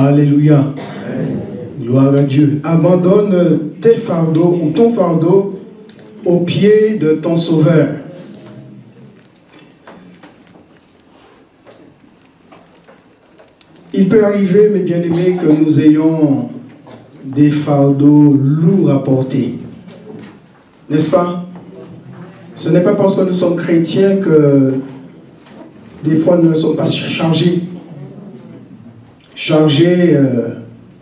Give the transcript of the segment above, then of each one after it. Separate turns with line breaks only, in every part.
Alléluia. Gloire à Dieu. Abandonne tes fardeaux ou ton fardeau aux pieds de ton Sauveur. Il peut arriver, mes bien-aimés, que nous ayons des fardeaux lourds à porter. N'est-ce pas? Ce n'est pas parce que nous sommes chrétiens que des fois nous ne sommes pas chargés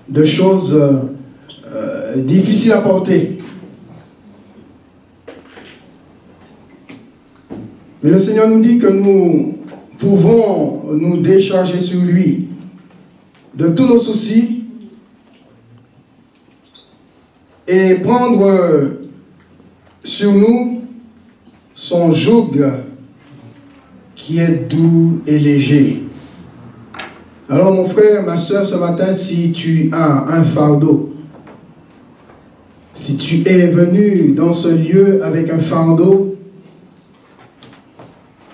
de choses difficiles à porter. Mais le Seigneur nous dit que nous pouvons nous décharger sur lui de tous nos soucis et prendre sur nous son joug qui est doux et léger. Alors mon frère, ma soeur, ce matin, si tu as un fardeau, si tu es venu dans ce lieu avec un fardeau,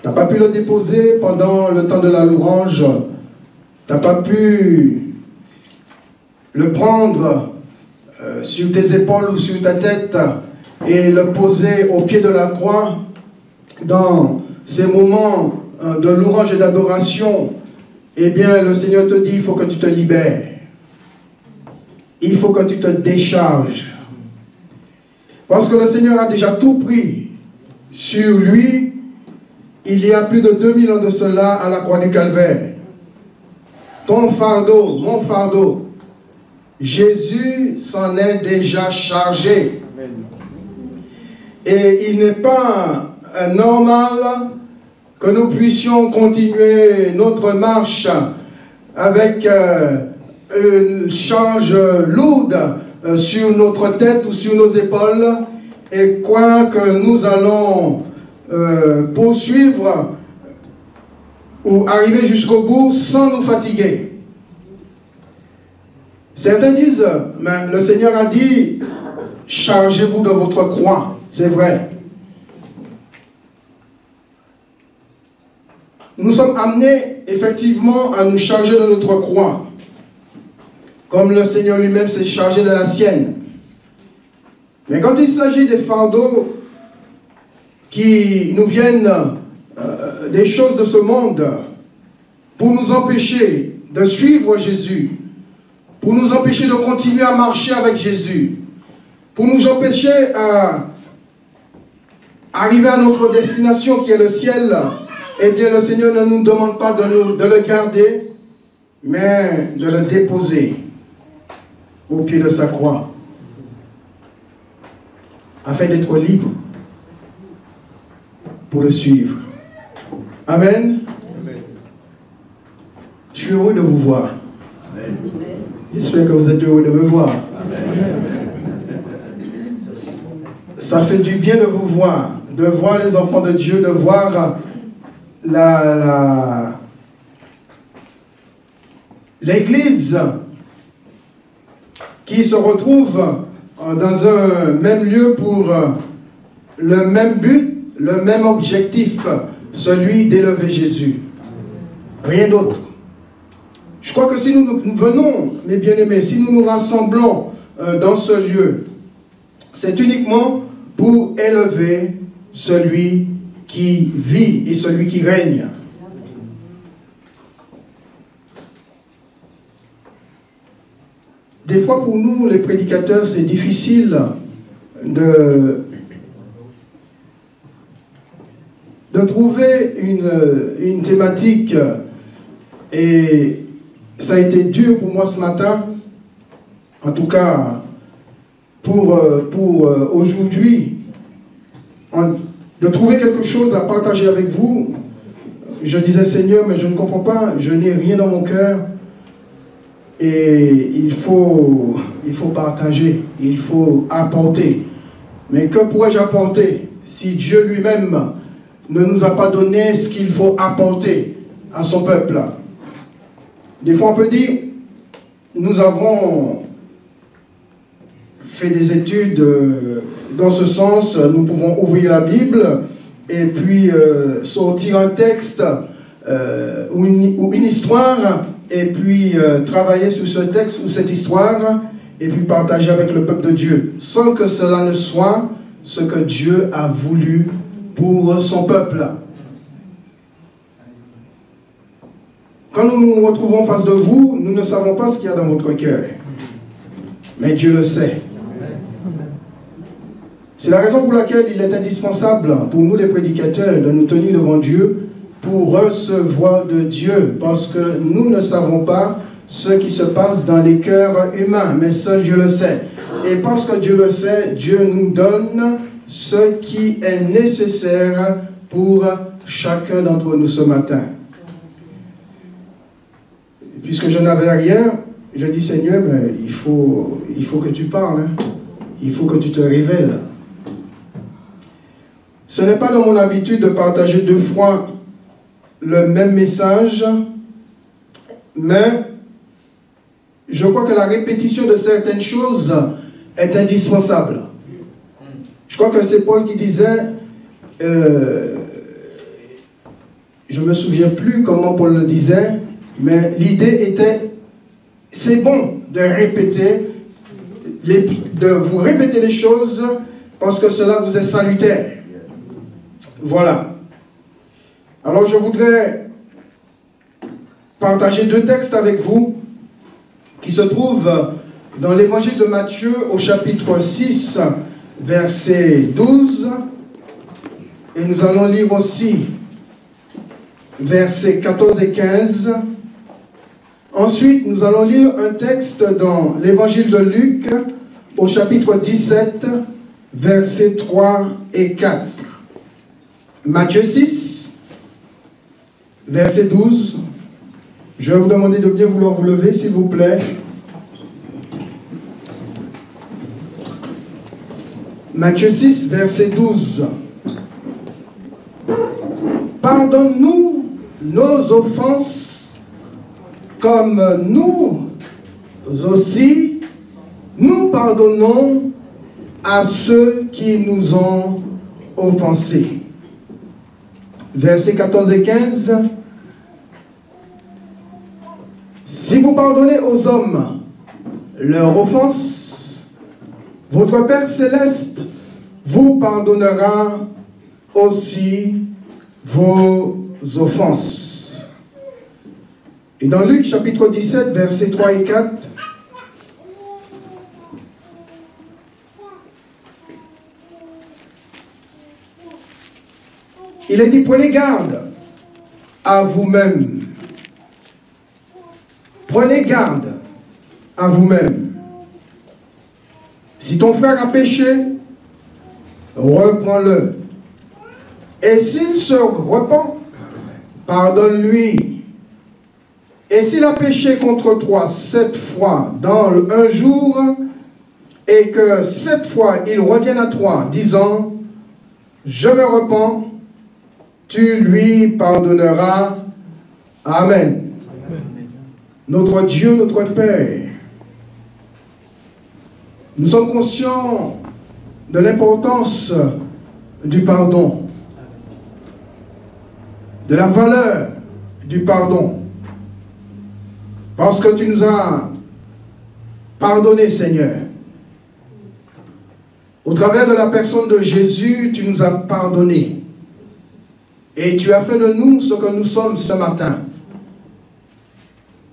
tu n'as pas pu le déposer pendant le temps de la louange, tu n'as pas pu le prendre sur tes épaules ou sur ta tête et le poser au pied de la croix dans ces moments de louange et d'adoration, eh bien le Seigneur te dit, il faut que tu te libères. Il faut que tu te décharges. Parce que le Seigneur a déjà tout pris sur lui, il y a plus de 2000 ans de cela à la croix du Calvaire. Ton fardeau, mon fardeau, Jésus s'en est déjà chargé. Et il n'est pas normal que nous puissions continuer notre marche avec une charge lourde sur notre tête ou sur nos épaules et croire que nous allons poursuivre ou arriver jusqu'au bout sans nous fatiguer. Certains disent, mais le Seigneur a dit, chargez-vous de votre croix. C'est vrai. Nous sommes amenés effectivement à nous charger de notre croix, comme le Seigneur lui-même s'est chargé de la sienne. Mais quand il s'agit des fardeaux qui nous viennent des choses de ce monde, pour nous empêcher de suivre Jésus, pour nous empêcher de continuer à marcher avec Jésus, pour nous empêcher à arriver à notre destination qui est le ciel, eh bien le Seigneur ne nous demande pas de le garder, mais de le déposer au pied de sa croix, afin d'être libre pour le suivre. Amen. Amen. Je suis heureux de vous voir. J'espère que vous êtes heureux de me voir. Amen. Ça fait du bien de vous voir, de voir les enfants de Dieu, de voir l'Église qui se retrouve dans un même lieu pour le même but, le même objectif, celui d'élever Jésus. Rien d'autre. Je crois que si nous venons, mes bien-aimés, si nous nous rassemblons dans ce lieu, c'est uniquement pour élever celui qui vit et celui qui règne. Des fois, pour nous, les prédicateurs, c'est difficile de trouver une thématique, et ça a été dur pour moi ce matin, en tout cas pour aujourd'hui, de trouver quelque chose à partager avec vous. Je disais, Seigneur, mais je ne comprends pas, je n'ai rien dans mon cœur, et il faut partager, il faut apporter. Mais que pourrais-je apporter si Dieu lui-même ne nous a pas donné ce qu'il faut apporter à son peuple? Des fois on peut dire, nous avons fait des études dans ce sens, nous pouvons ouvrir la Bible et puis sortir un texte ou une histoire et puis travailler sur ce texte ou cette histoire et puis partager avec le peuple de Dieu, sans que cela ne soit ce que Dieu a voulu pour son peuple. Quand nous nous retrouvons face de vous, nous ne savons pas ce qu'il y a dans votre cœur. Mais Dieu le sait. C'est la raison pour laquelle il est indispensable pour nous les prédicateurs de nous tenir devant Dieu pour recevoir de Dieu. Parce que nous ne savons pas ce qui se passe dans les cœurs humains, mais seul Dieu le sait. Et parce que Dieu le sait, Dieu nous donne ce qui est nécessaire pour chacun d'entre nous ce matin. Puisque je n'avais rien, je dis Seigneur, mais il faut que tu parles, hein. Il faut que tu te révèles. Ce n'est pas dans mon habitude de partager 2 fois le même message, mais je crois que la répétition de certaines choses est indispensable. Je crois que c'est Paul qui disait, je ne me souviens plus comment Paul le disait, mais l'idée était, c'est bon de répéter, de vous répéter les choses parce que cela vous est salutaire. Voilà. Alors je voudrais partager 2 textes avec vous qui se trouvent dans l'évangile de Matthieu au chapitre 6, verset 12. Et nous allons lire aussi versets 14 et 15. Ensuite, nous allons lire un texte dans l'évangile de Luc au chapitre 17, versets 3 et 4. Matthieu 6, verset 12. Je vais vous demander de bien vouloir vous lever, s'il vous plaît. Matthieu 6, verset 12. Pardonne-nous nos offenses, comme nous aussi, nous pardonnons à ceux qui nous ont offensés. Versets 14 et 15. Si vous pardonnez aux hommes leurs offenses, votre Père Céleste vous pardonnera aussi vos offenses. Et dans Luc chapitre 17, versets 3 et 4, il est dit, prenez garde à vous-même. Prenez garde à vous-même. Si ton frère a péché, reprends-le. Et s'il se repent, pardonne-lui. Et s'il a péché contre toi 7 fois dans un jour, et que 7 fois il revienne à toi, disant, je me repens, tu lui pardonneras. Amen. Notre Dieu, notre Père, nous sommes conscients de l'importance du pardon, de la valeur du pardon, parce que tu nous as pardonné, Seigneur. Au travers de la personne de Jésus, tu nous as pardonné. Et tu as fait de nous ce que nous sommes ce matin.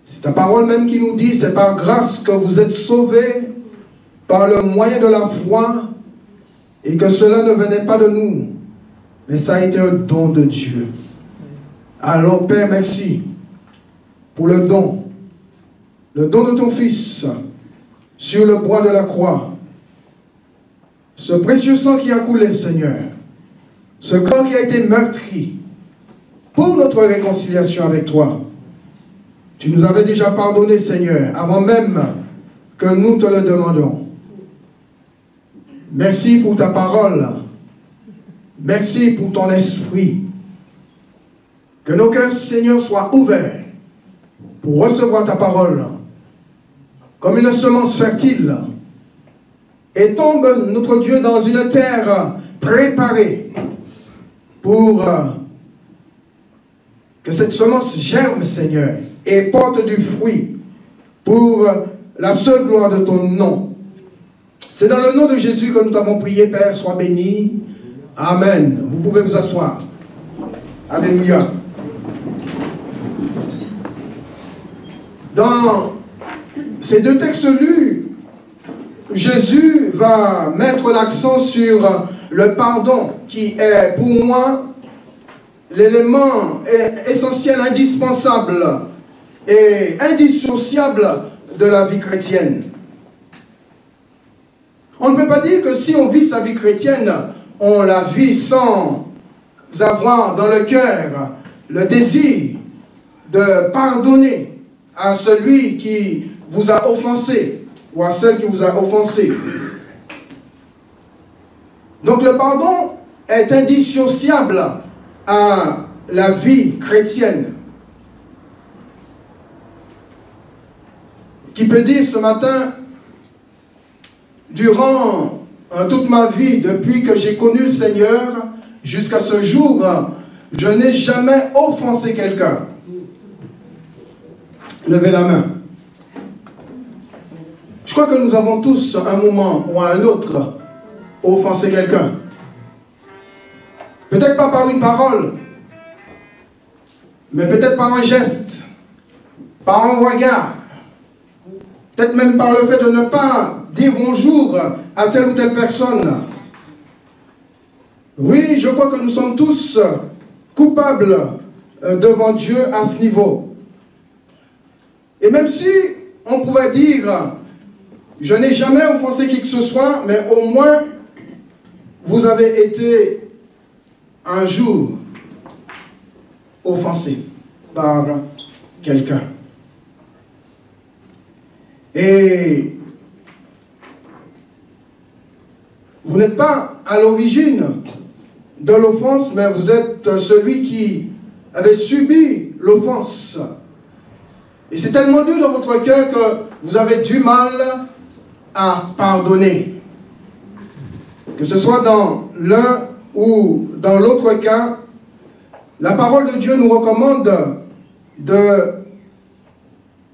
C'est ta parole même qui nous dit, c'est par grâce que vous êtes sauvés par le moyen de la foi et que cela ne venait pas de nous, mais ça a été un don de Dieu. Alors Père, merci pour le don de ton Fils sur le bois de la croix. Ce précieux sang qui a coulé, Seigneur, ce corps qui a été meurtri pour notre réconciliation avec toi. Tu nous avais déjà pardonné, Seigneur, avant même que nous te le demandions. Merci pour ta parole. Merci pour ton esprit. Que nos cœurs, Seigneur, soient ouverts pour recevoir ta parole comme une semence fertile et tombe, notre Dieu, dans une terre préparée pour que cette semence germe, Seigneur, et porte du fruit pour la seule gloire de ton nom. C'est dans le nom de Jésus que nous t'avons prié, Père, sois béni. Amen. Vous pouvez vous asseoir. Alléluia. Dans ces deux textes lus, Jésus va mettre l'accent sur le pardon, qui est pour moi l'élément essentiel, indispensable et indissociable de la vie chrétienne. On ne peut pas dire que si on vit sa vie chrétienne, on la vit sans avoir dans le cœur le désir de pardonner à celui qui vous a offensé ou à celle qui vous a offensé. Donc le pardon est indissociable à la vie chrétienne. Qui peut dire ce matin, durant toute ma vie, depuis que j'ai connu le Seigneur, jusqu'à ce jour, je n'ai jamais offensé quelqu'un. Levez la main. Je crois que nous avons tous, à un moment ou à un autre, offensé quelqu'un. Peut-être pas par une parole, mais peut-être par un geste, par un regard, peut-être même par le fait de ne pas dire bonjour à telle ou telle personne. Oui, je crois que nous sommes tous coupables devant Dieu à ce niveau. Et même si on pouvait dire, je n'ai jamais offensé qui que ce soit, mais au moins, vous avez été un jour offensé par quelqu'un. Et vous n'êtes pas à l'origine de l'offense, mais vous êtes celui qui avait subi l'offense. Et c'est tellement dur dans votre cœur que vous avez du mal à pardonner. Que ce soit dans l'un ou dans l'autre cas, la parole de Dieu nous recommande de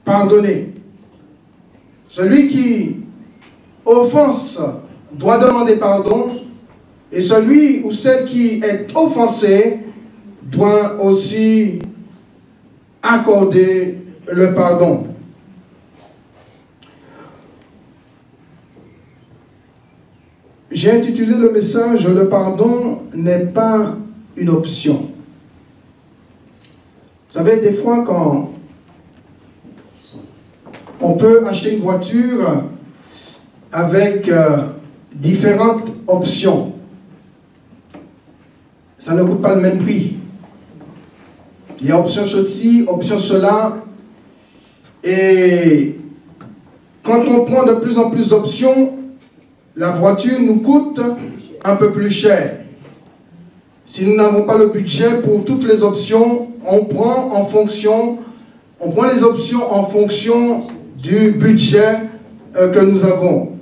pardonner. Celui qui offense doit demander pardon, et celui ou celle qui est offensé doit aussi accorder le pardon. J'ai intitulé le message « Le pardon n'est pas une option ». Vous savez, des fois, quand on peut acheter une voiture avec différentes options, ça ne coûte pas le même prix. Il y a option ceci, option cela, et quand on prend de plus en plus d'options, la voiture nous coûte un peu plus cher. Si nous n'avons pas le budget pour toutes les options, on prend les options en fonction du budget que nous avons.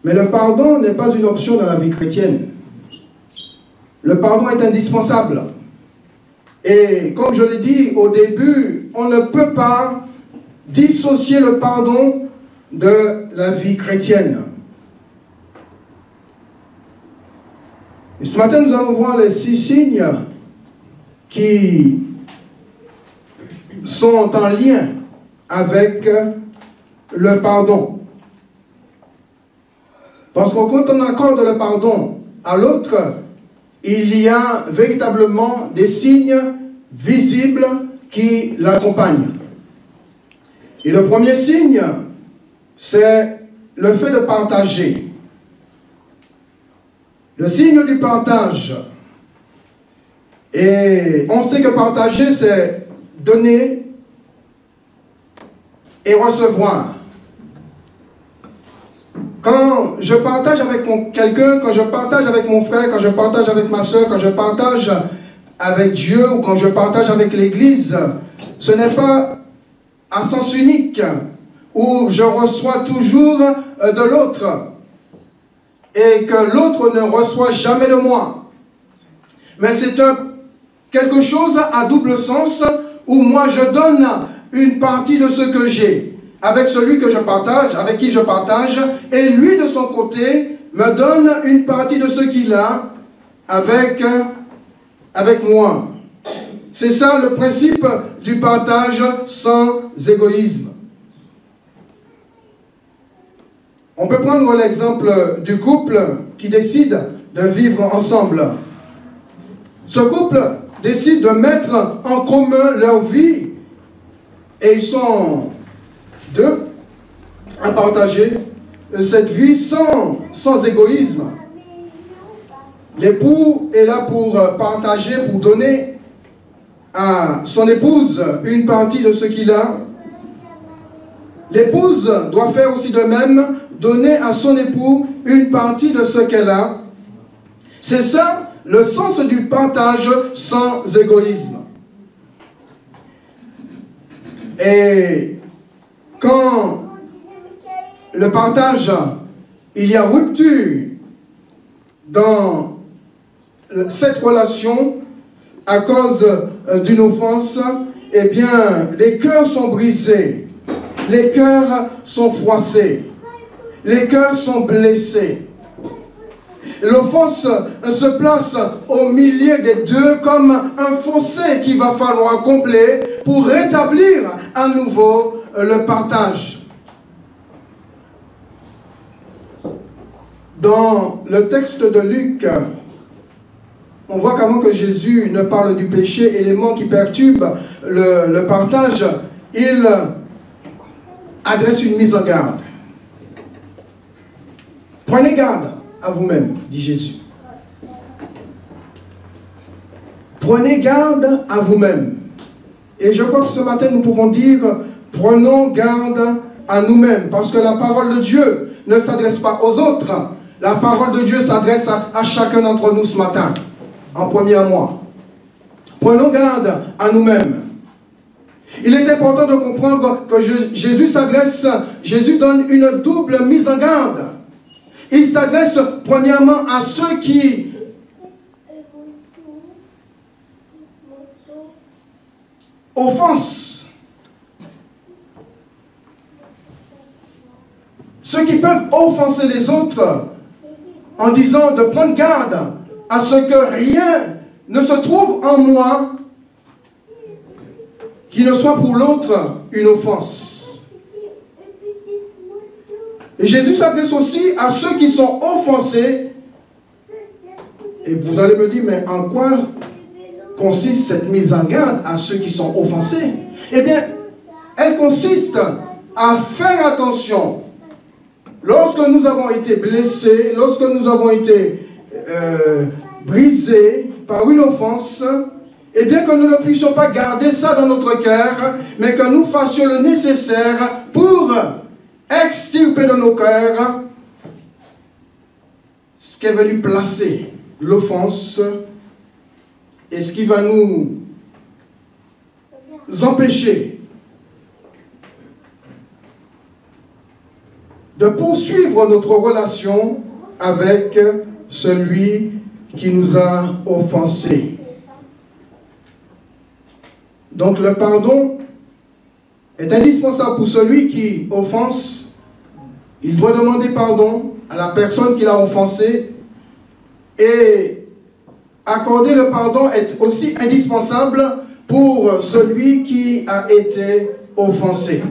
Mais le pardon n'est pas une option dans la vie chrétienne. Le pardon est indispensable. Et comme je l'ai dit au début, on ne peut pas dissocier le pardon de la vie chrétienne. Et ce matin, nous allons voir les 6 signes qui sont en lien avec le pardon. Parce que quand on accorde le pardon à l'autre, il y a véritablement des signes visibles qui l'accompagnent. Et le premier signe, c'est le fait de partager. Le signe du partage. Et on sait que partager, c'est donner et recevoir. Quand je partage avec quelqu'un, quand je partage avec mon frère, quand je partage avec ma soeur, quand je partage avec Dieu ou quand je partage avec l'Église, ce n'est pas à sens unique où je reçois toujours de l'autre et que l'autre ne reçoit jamais de moi. Mais c'est quelque chose à double sens où moi je donne une partie de ce que j'ai avec celui que je partage, avec qui je partage, et lui de son côté me donne une partie de ce qu'il a avec moi. C'est ça le principe du partage sans égoïsme. On peut prendre l'exemple du couple qui décide de vivre ensemble. Ce couple décide de mettre en commun leur vie et ils sont deux à partager cette vie sans égoïsme. L'époux est là pour partager, pour donner à son épouse une partie de ce qu'il a. L'épouse doit faire aussi de même, donner à son époux une partie de ce qu'elle a. C'est ça le sens du partage sans égoïsme. Et quand le partage, il y a rupture dans cette relation à cause d'une offense, eh bien, les cœurs sont brisés, les cœurs sont froissés, les cœurs sont blessés. L'offense se place au milieu des deux comme un fossé qu'il va falloir combler pour rétablir à nouveau le partage. Dans le texte de Luc, on voit qu'avant que Jésus ne parle du péché, élément qui perturbe le partage, il adresse une mise en garde. Prenez garde à vous-même, dit Jésus. Prenez garde à vous-même. Et je crois que ce matin, nous pouvons dire, prenons garde à nous-mêmes, parce que la parole de Dieu ne s'adresse pas aux autres. La parole de Dieu s'adresse à chacun d'entre nous ce matin, en premier à moi. Prenons garde à nous-mêmes. Il est important de comprendre que Jésus donne une double mise en garde. Il s'adresse premièrement à ceux qui offensent. Ceux qui peuvent offenser les autres en disant de prendre garde à ce que rien ne se trouve en moi qui ne soit pour l'autre une offense. Et Jésus s'adresse aussi à ceux qui sont offensés. Et vous allez me dire, mais en quoi consiste cette mise en garde à ceux qui sont offensés? Eh bien, elle consiste à faire attention. Lorsque nous avons été blessés, lorsque nous avons été brisés par une offense, eh bien que nous ne puissions pas garder ça dans notre cœur, mais que nous fassions le nécessaire pour extirper de nos cœurs ce qui est venu placer l'offense et ce qui va nous empêcher de poursuivre notre relation avec celui qui nous a offensés. Donc le pardon est indispensable pour celui qui offense. Il doit demander pardon à la personne qui l'a offensé, et accorder le pardon est aussi indispensable pour celui qui a été offensé.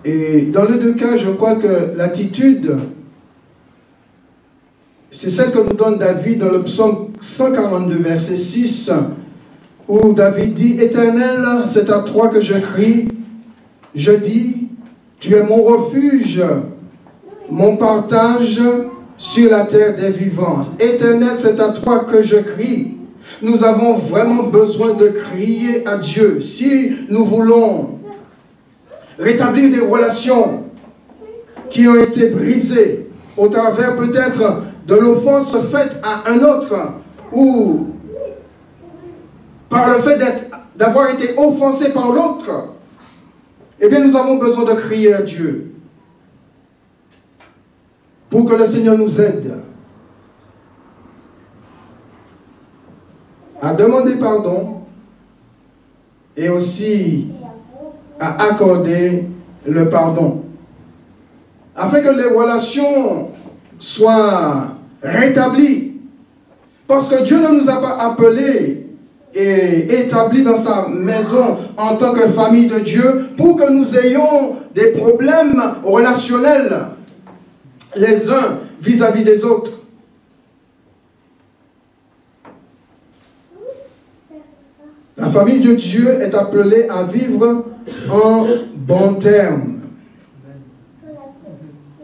Et dans les deux cas, je crois que l'attitude, c'est celle que nous donne David dans le psaume 142, verset 6, où David dit, « Éternel, c'est à toi que je crie. Je dis, tu es mon refuge, mon partage sur la terre des vivants. Éternel, c'est à toi que je crie. » Nous avons vraiment besoin de crier à Dieu. Si nous voulons rétablir des relations qui ont été brisées au travers peut-être de l'offense faite à un autre, ou par le fait d'avoir été offensé par l'autre, eh bien nous avons besoin de crier à Dieu pour que le Seigneur nous aide. à demander pardon et aussi à accorder le pardon. Afin que les relations soient rétablies. Parce que Dieu ne nous a pas appelés et établis dans sa maison en tant que famille de Dieu pour que nous ayons des problèmes relationnels les uns vis-à-vis des autres. La famille de Dieu est appelée à vivre en bon terme.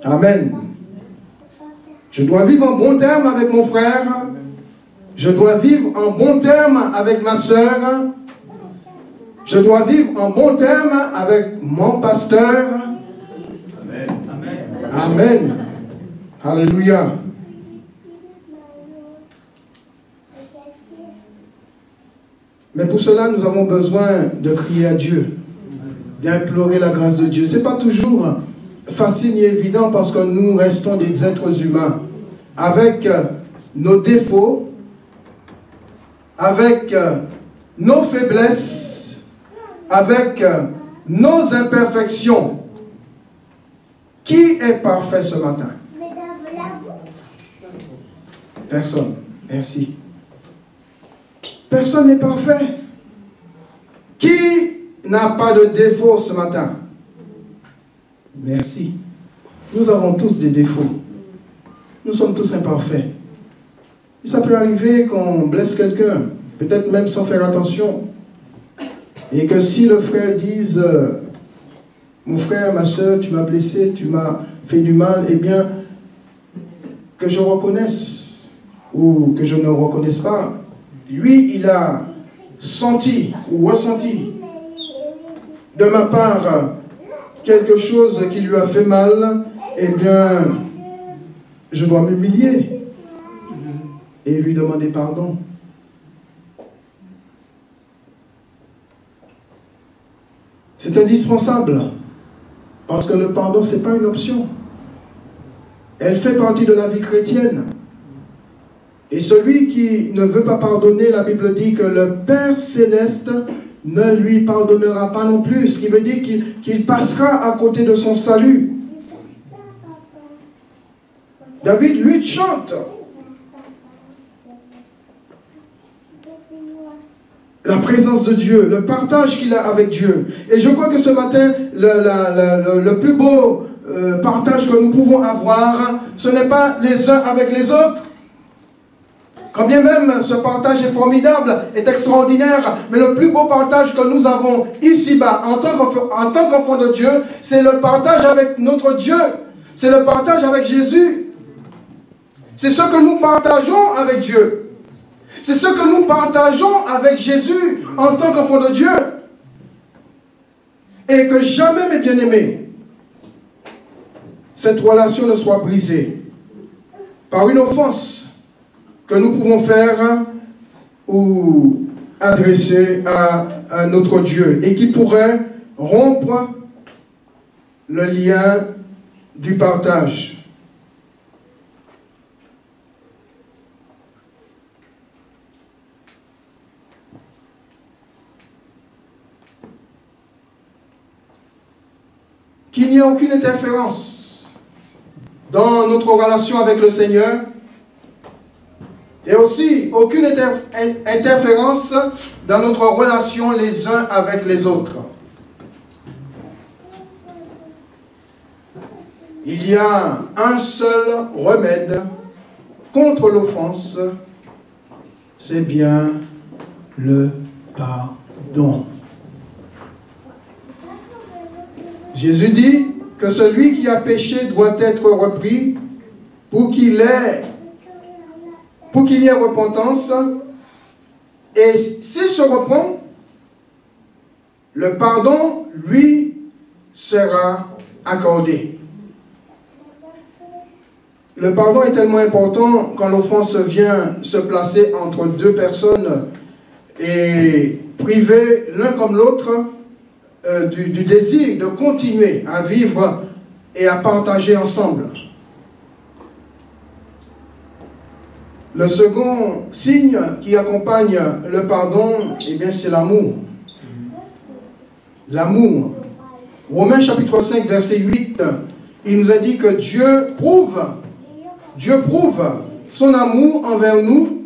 Amen. Je dois vivre en bon terme avec mon frère. Je dois vivre en bon terme avec ma soeur. Je dois vivre en bon terme avec mon pasteur. Amen. Amen. Amen. Alléluia. Mais pour cela, nous avons besoin de crier à Dieu, d'implorer la grâce de Dieu. Ce n'est pas toujours facile ni évident parce que nous restons des êtres humains avec nos défauts, avec nos faiblesses, avec nos imperfections. Qui est parfait ce matin? Personne. Merci. Personne n'est parfait. Qui n'a pas de défaut ce matin? Merci. Nous avons tous des défauts. Nous sommes tous imparfaits. Et ça peut arriver qu'on blesse quelqu'un, peut-être même sans faire attention. Et que si le frère dise, mon frère, ma soeur, tu m'as blessé, tu m'as fait du mal, eh bien, que je reconnaisse ou que je ne reconnaisse pas, lui, il a senti ou ressenti de ma part quelque chose qui lui a fait mal, eh bien, je dois m'humilier et lui demander pardon. C'est indispensable, parce que le pardon, ce n'est pas une option. Elle fait partie de la vie chrétienne. Et celui qui ne veut pas pardonner, la Bible dit que le Père Céleste ne lui pardonnera pas non plus. Ce qui veut dire qu'il passera à côté de son salut. David, lui, chante la présence de Dieu, le partage qu'il a avec Dieu. Et je crois que ce matin, le plus beau partage que nous pouvons avoir, ce n'est pas les uns avec les autres. Quand bien même ce partage est formidable, est extraordinaire, mais le plus beau partage que nous avons ici-bas, en tant qu'enfants de Dieu, c'est le partage avec notre Dieu. C'est le partage avec Jésus. C'est ce que nous partageons avec Dieu. C'est ce que nous partageons avec Jésus en tant qu'enfants de Dieu. Et que jamais, mes bien-aimés, cette relation ne soit brisée par une offense que nous pouvons faire ou adresser à notre Dieu et qui pourrait rompre le lien du partage. Qu'il n'y ait aucune interférence dans notre relation avec le Seigneur. Et aussi, aucune interférence dans notre relation les uns avec les autres. Il y a un seul remède contre l'offense, c'est bien le pardon. Jésus dit que celui qui a péché doit être repris pour qu'il y ait repentance, et s'il se repent, le pardon lui sera accordé. Le pardon est tellement important quand l'offense vient se placer entre deux personnes et priver l'un comme l'autre du désir de continuer à vivre et à partager ensemble. Le second signe qui accompagne le pardon, eh bien, c'est l'amour. L'amour. Romains chapitre 5, verset 8, il nous a dit que Dieu prouve son amour envers nous,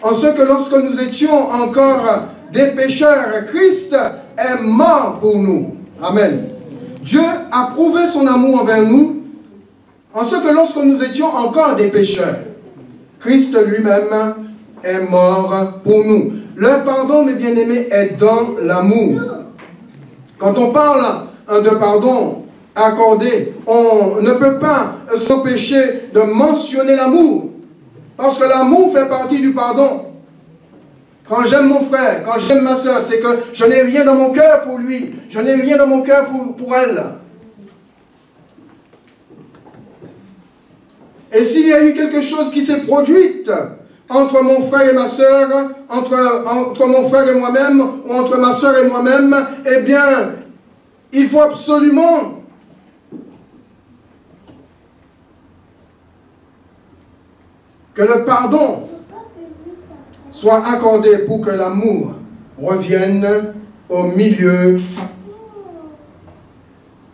en ce que lorsque nous étions encore des pécheurs, Christ est mort pour nous. Amen. Dieu a prouvé son amour envers nous, en ce que lorsque nous étions encore des pécheurs, Christ lui-même est mort pour nous. Le pardon, mes bien-aimés, est dans l'amour. Quand on parle de pardon accordé, on ne peut pas s'empêcher de mentionner l'amour. Parce que l'amour fait partie du pardon. Quand j'aime mon frère, quand j'aime ma soeur, c'est que je n'ai rien dans mon cœur pour lui. Je n'ai rien dans mon cœur pour elle. Et s'il y a eu quelque chose qui s'est produit entre mon frère et ma soeur, entre mon frère et moi-même, ou entre ma soeur et moi-même, eh bien, il faut absolument que le pardon soit accordé pour que l'amour revienne au milieu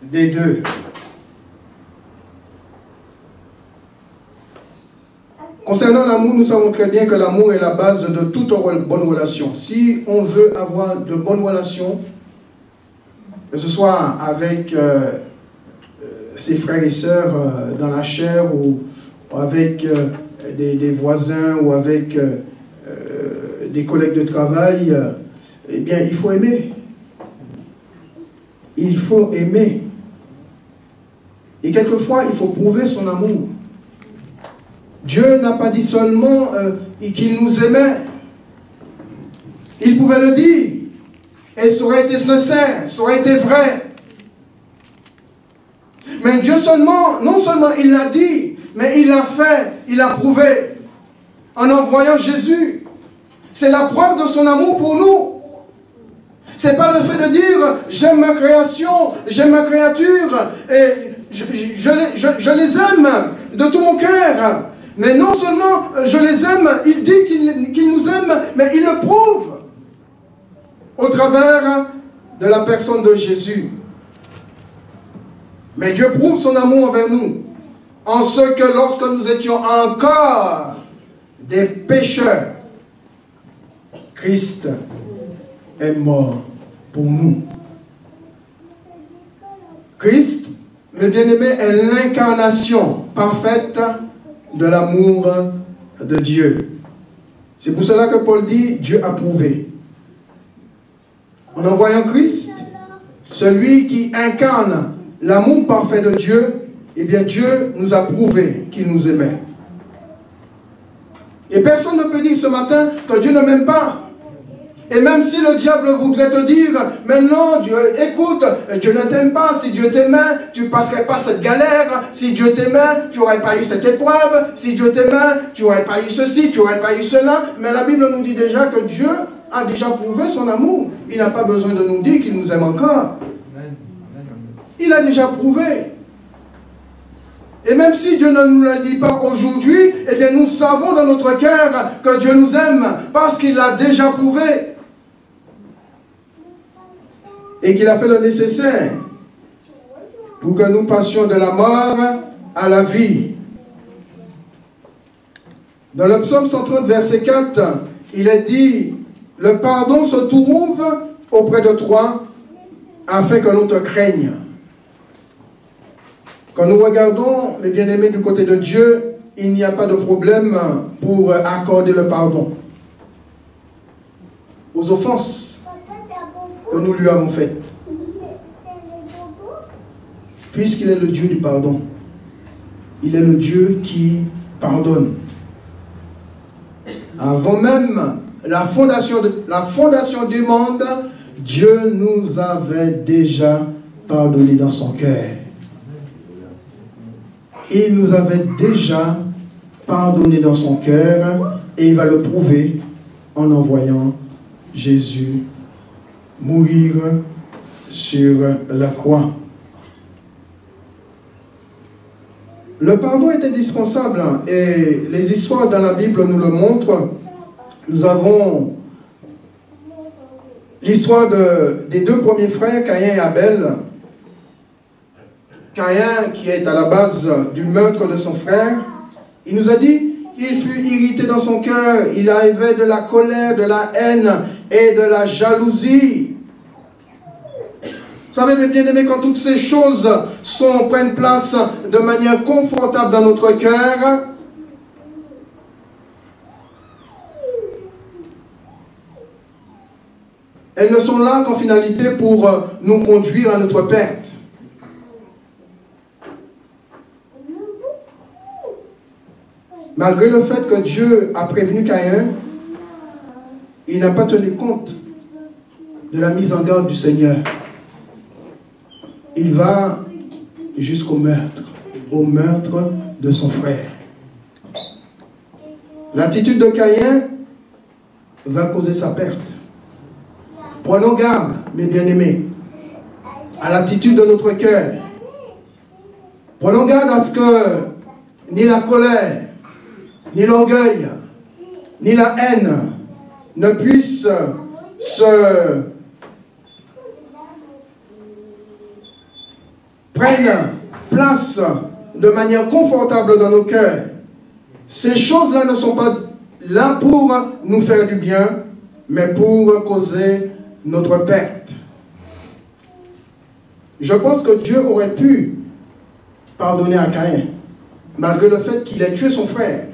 des deux. Concernant l'amour, nous savons très bien que l'amour est la base de toute bonne relation. Si on veut avoir de bonnes relations, que ce soit avec ses frères et sœurs dans la chair ou avec des voisins ou avec des collègues de travail, eh bien, il faut aimer. Il faut aimer. Et quelquefois, il faut prouver son amour. Dieu n'a pas dit seulement qu'il nous aimait. Il pouvait le dire. Et ça aurait été sincère, ça aurait été vrai. Mais Dieu seulement, non seulement il l'a dit, mais il l'a fait, il l'a prouvé. En envoyant Jésus. C'est la preuve de son amour pour nous. Ce n'est pas le fait de dire j'aime ma création, j'aime ma créature, et je les aime de tout mon cœur. Mais non seulement je les aime, il dit qu'il nous aime, mais il le prouve au travers de la personne de Jésus. Mais Dieu prouve son amour envers nous, en ce que lorsque nous étions encore des pécheurs, Christ est mort pour nous. Christ, mes bien-aimés, est l'incarnation parfaite de l'amour de Dieu. C'est pour cela que Paul dit, Dieu a prouvé. En envoyant Christ, celui qui incarne l'amour parfait de Dieu, eh bien Dieu nous a prouvé qu'il nous aimait. Et personne ne peut dire ce matin que Dieu ne m'aime pas. Et même si le diable voudrait te dire, mais non, Dieu, écoute, Dieu ne t'aime pas. Si Dieu t'aimait, tu ne passerais pas cette galère. Si Dieu t'aimait, tu n'aurais pas eu cette épreuve. Si Dieu t'aimait, tu n'aurais pas eu ceci, tu n'aurais pas eu cela. Mais la Bible nous dit déjà que Dieu a déjà prouvé son amour. Il n'a pas besoin de nous dire qu'il nous aime encore. Il a déjà prouvé. Et même si Dieu ne nous le dit pas aujourd'hui, eh bien nous savons dans notre cœur que Dieu nous aime parce qu'il l'a déjà prouvé. Et qu'il a fait le nécessaire pour que nous passions de la mort à la vie. Dans le psaume 130, verset 4, il est dit, « Le pardon se trouve auprès de toi afin que l'on te craigne. » Quand nous regardons, mes bien-aimés, du côté de Dieu, il n'y a pas de problème pour accorder le pardon aux offenses que nous lui avons faites. Puisqu'il est le Dieu du pardon, il est le Dieu qui pardonne. Avant même la fondation du monde, Dieu nous avait déjà pardonné dans son cœur. Il nous avait déjà pardonné dans son cœur et il va le prouver en envoyant Jésus mourir sur la croix. Le pardon est indispensable et les histoires dans la Bible nous le montrent. Nous avons l'histoire des deux premiers frères, Caïn et Abel. Caïn, qui est à la base du meurtre de son frère, il nous a dit qu'il fut irrité dans son cœur, il avait de la colère, de la haine et de la jalousie. Vous savez, mes bien-aimés, quand toutes ces choses prennent place de manière confortable dans notre cœur, elles ne sont là qu'en finalité pour nous conduire à notre perte. Malgré le fait que Dieu a prévenu Caïn, il n'a pas tenu compte de la mise en garde du Seigneur. Il va jusqu'au meurtre de son frère. L'attitude de Caïn va causer sa perte. Prenons garde, mes bien-aimés, à l'attitude de notre cœur. Prenons garde à ce que ni la colère, ni l'orgueil, ni la haine ne puissent prennent place de manière confortable dans nos cœurs. Ces choses-là ne sont pas là pour nous faire du bien, mais pour causer notre perte. Je pense que Dieu aurait pu pardonner à Caïn, malgré le fait qu'il ait tué son frère.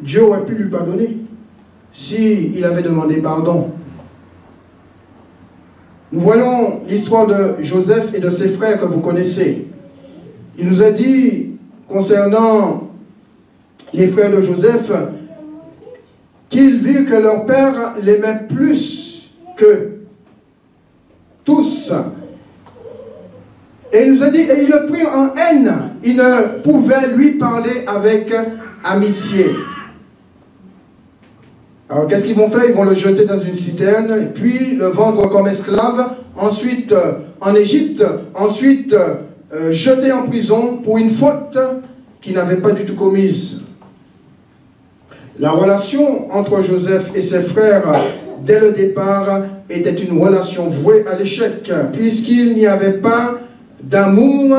Dieu aurait pu lui pardonner s'il avait demandé pardon. Nous voyons l'histoire de Joseph et de ses frères que vous connaissez. Il nous a dit, concernant les frères de Joseph, qu'ils virent que leur père l'aimait plus que tous. Et il nous a dit, et il le prit en haine. Il ne pouvait lui parler avec amitié. Alors qu'est-ce qu'ils vont faire? Ils vont le jeter dans une citerne, et puis le vendre comme esclave, ensuite en Égypte, ensuite jeté en prison pour une faute qu'il n'avait pas du tout commise. La relation entre Joseph et ses frères, dès le départ, était une relation vouée à l'échec, puisqu'il n'y avait pas d'amour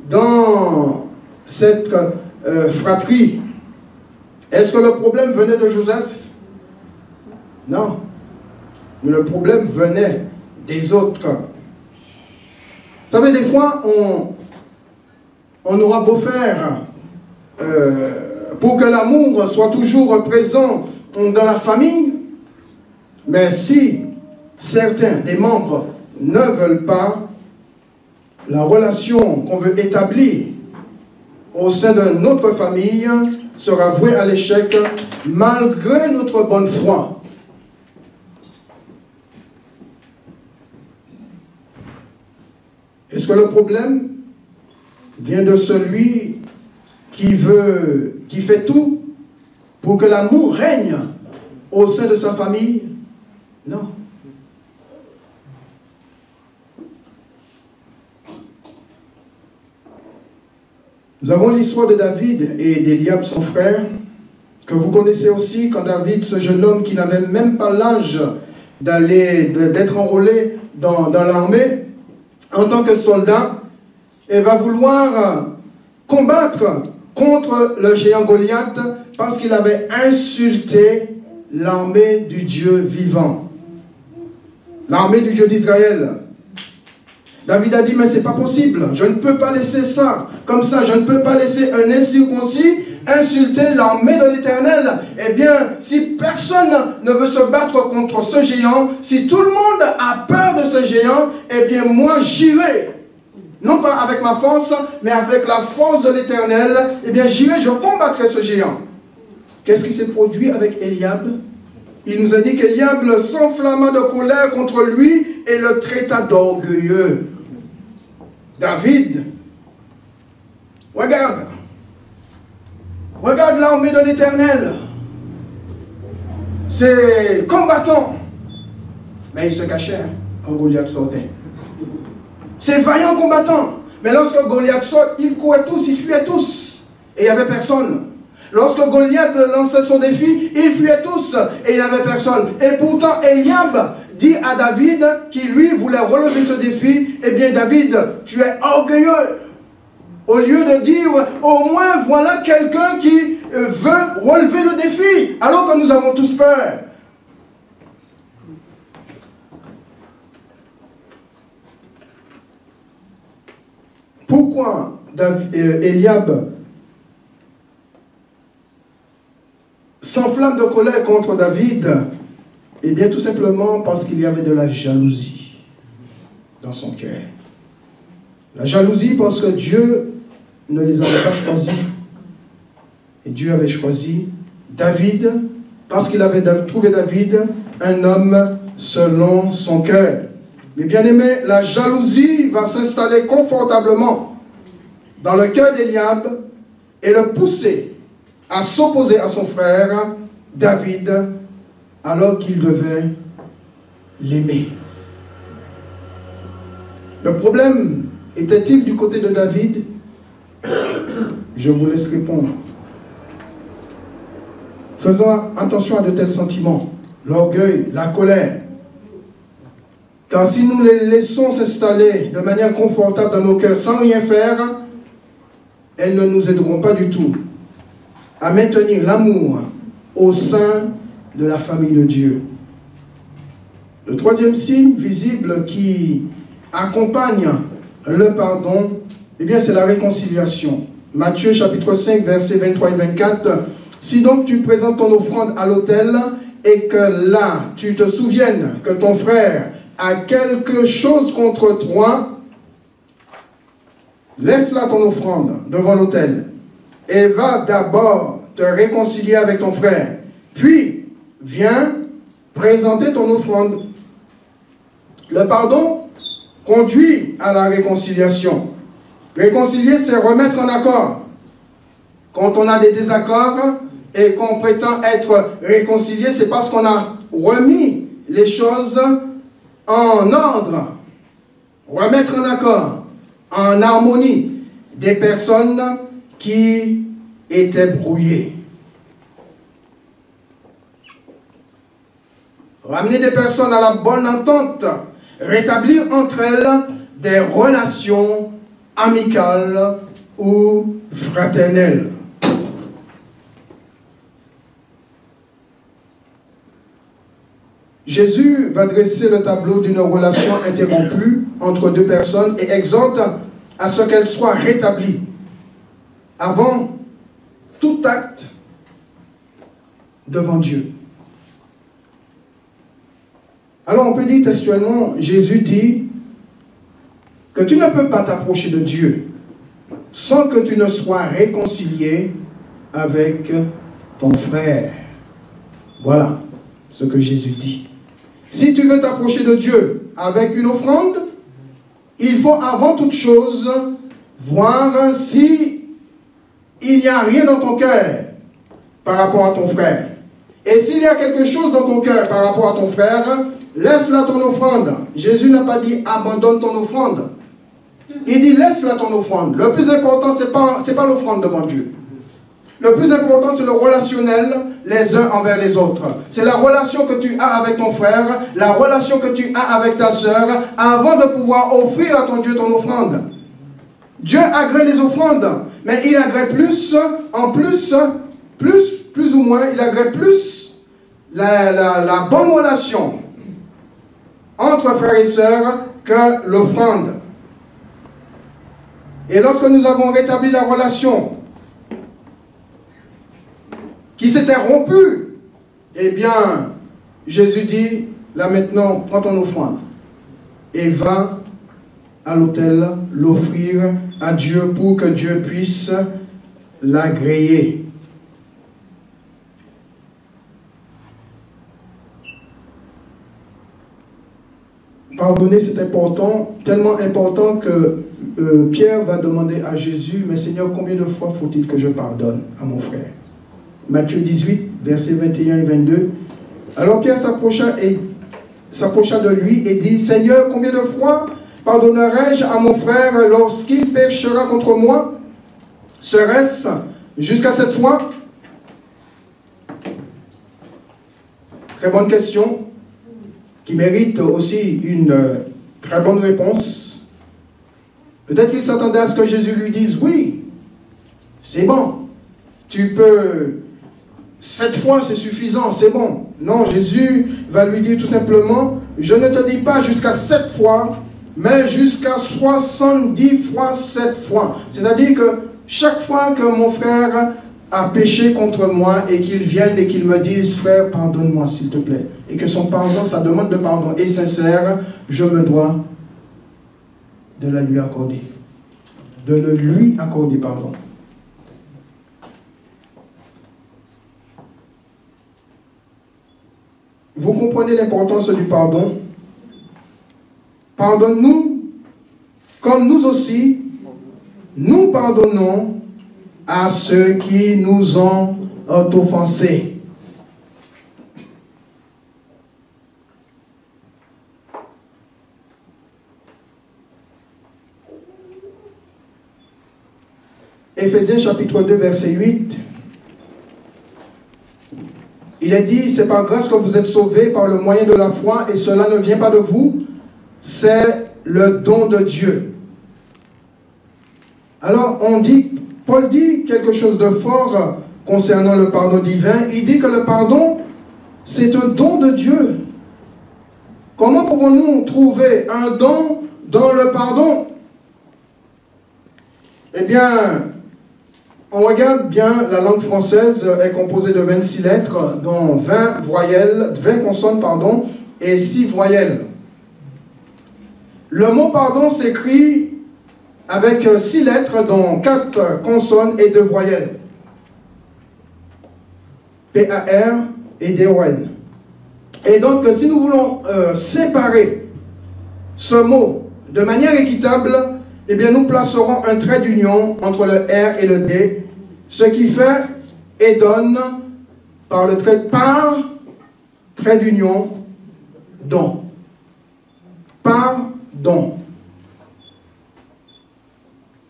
dans cette fratrie. Est-ce que le problème venait de Joseph? Non. Mais le problème venait des autres. Vous savez, des fois, on aura beau faire pour que l'amour soit toujours présent dans la famille, mais si certains des membres ne veulent pas, la relation qu'on veut établir au sein de notre famille sera vouée à l'échec malgré notre bonne foi. Est-ce que le problème vient de celui qui fait tout pour que l'amour règne au sein de sa famille? Non. Nous avons l'histoire de David et d'Eliab, son frère, que vous connaissez aussi, quand David, ce jeune homme qui n'avait même pas l'âge d'être enrôlé dans l'armée, en tant que soldat, et va vouloir combattre contre le géant Goliath parce qu'il avait insulté l'armée du Dieu vivant, l'armée du Dieu d'Israël. David a dit, mais c'est pas possible, je ne peux pas laisser ça, comme ça, je ne peux pas laisser un incirconcis insulter l'armée de l'Éternel. Eh bien, si personne ne veut se battre contre ce géant, si tout le monde a peur de ce géant, eh bien, moi, j'irai. Non pas avec ma force, mais avec la force de l'Éternel. Eh bien, j'irai, je combattrai ce géant. Qu'est-ce qui s'est produit avec Eliab? Il nous a dit qu'Eliab s'enflamma de colère contre lui et le traita d'orgueilleux. David, regarde l'armée de l'Éternel. C'est combattant. Mais ils se cachèrent quand Goliath sortait. C'est vaillant combattant. Mais lorsque Goliath sort, ils couraient tous, ils fuyaient tous. et il n'y avait personne. Lorsque Goliath lançait son défi, ils fuyaient tous et il n'y avait personne. Et pourtant, Eliab dit à David, qui lui voulait relever ce défi, eh bien David, tu es orgueilleux. Au lieu de dire, au moins voilà quelqu'un qui veut relever le défi, alors que nous avons tous peur. Pourquoi Eliab s'enflamme de colère contre David? Eh bien, tout simplement parce qu'il y avait de la jalousie dans son cœur. La jalousie parce que Dieu ne les avait pas choisis. Et Dieu avait choisi David parce qu'il avait trouvé David un homme selon son cœur. Mais bien aimé, la jalousie va s'installer confortablement dans le cœur d'Eliab et le pousser à s'opposer à son frère David alors qu'il devait l'aimer. Le problème était-il du côté de David? Je vous laisse répondre. Faisons attention à de tels sentiments, l'orgueil, la colère. Car si nous les laissons s'installer de manière confortable dans nos cœurs sans rien faire, elles ne nous aideront pas du tout à maintenir l'amour au sein de la famille de Dieu. Le troisième signe visible qui accompagne le pardon, eh bien c'est la réconciliation. Matthieu chapitre 5, versets 23 et 24. Si donc tu présentes ton offrande à l'autel et que là tu te souviennes que ton frère a quelque chose contre toi, laisse là ton offrande devant l'autel et va d'abord te réconcilier avec ton frère. Puis, viens présenter ton offrande. Le pardon conduit à la réconciliation. Réconcilier, c'est remettre en accord. Quand on a des désaccords et qu'on prétend être réconcilié, c'est parce qu'on a remis les choses en ordre, remettre en accord, en harmonie, des personnes qui étaient brouillées. Ramener des personnes à la bonne entente, rétablir entre elles des relations amicales ou fraternelles. Jésus va dresser le tableau d'une relation interrompue entre deux personnes et exhorte à ce qu'elle soit rétablie avant tout acte devant Dieu. Alors on peut dire textuellement, Jésus dit que tu ne peux pas t'approcher de Dieu sans que tu ne sois réconcilié avec ton frère. Voilà ce que Jésus dit. Si tu veux t'approcher de Dieu avec une offrande, il faut avant toute chose voir si il n'y a rien dans ton cœur par rapport à ton frère. Et s'il y a quelque chose dans ton cœur par rapport à ton frère, laisse-la ton offrande. Jésus n'a pas dit abandonne ton offrande. Il dit laisse-la ton offrande. Le plus important, ce n'est pas l'offrande devant Dieu. Le plus important, c'est le relationnel les uns envers les autres. C'est la relation que tu as avec ton frère, la relation que tu as avec ta sœur, avant de pouvoir offrir à ton Dieu ton offrande. Dieu agrée les offrandes, mais il agrée plus ou moins, il agrée plus la bonne relation entre frères et sœurs que l'offrande. Et lorsque nous avons rétabli la relation qui s'était rompue, eh bien, Jésus dit, là maintenant, prends ton offrande et va à l'autel l'offrir à Dieu pour que Dieu puisse l'agréer. Pardonner, c'est important, tellement important que Pierre va demander à Jésus, mais Seigneur, combien de fois faut-il que je pardonne à mon frère? Matthieu 18, versets 21 et 22. Alors Pierre s'approcha de lui et dit, Seigneur, combien de fois pardonnerai-je à mon frère lorsqu'il péchera contre moi? Serait-ce jusqu'à 7 fois? Très bonne question, qui mérite aussi une très bonne réponse. Peut-être qu'il s'attendait à ce que Jésus lui dise, oui, c'est bon, tu peux, 7 fois c'est suffisant, c'est bon. Non, Jésus va lui dire tout simplement, je ne te dis pas jusqu'à 7 fois, mais jusqu'à 70 fois 7 fois. C'est-à-dire que chaque fois que mon frère a péché contre moi et qu'il vienne et qu'il me dise, frère, pardonne-moi s'il te plaît, et que son pardon, sa demande de pardon est sincère, je me dois de la lui accorder. De le lui accorder, pardon. Vous comprenez l'importance du pardon? Pardonne-nous, comme nous aussi, nous pardonnons à ceux qui nous ont offensés. Éphésiens chapitre 2, verset 8. Il est dit, c'est par grâce que vous êtes sauvés par le moyen de la foi, et cela ne vient pas de vous, c'est le don de Dieu. Alors, Paul dit quelque chose de fort concernant le pardon divin. Il dit que le pardon, c'est un don de Dieu. Comment pouvons-nous trouver un don dans le pardon? Eh bien, on regarde bien, la langue française est composée de 26 lettres, dont 20 consonnes, et 6 voyelles. Le mot pardon s'écrit avec 6 lettres, dont 4 consonnes et 2 voyelles. P-A-R et D-O-N. Et donc, si nous voulons séparer ce mot de manière équitable, eh bien, nous placerons un trait d'union entre le R et le D, ce qui fait et donne par le trait d'union, don. Pardon.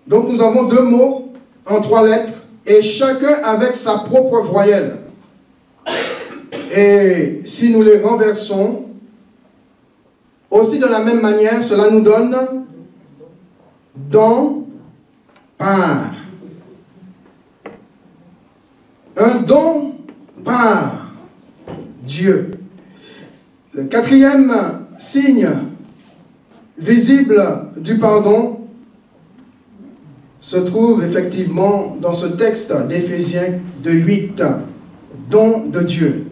Donc nous avons 2 mots en 3 lettres et chacun avec sa propre voyelle. Et si nous les renversons, aussi de la même manière, cela nous donne don, par. Un don par Dieu. Le 4e signe visible du pardon se trouve effectivement dans ce texte d'Éphésiens 2:8, don de Dieu.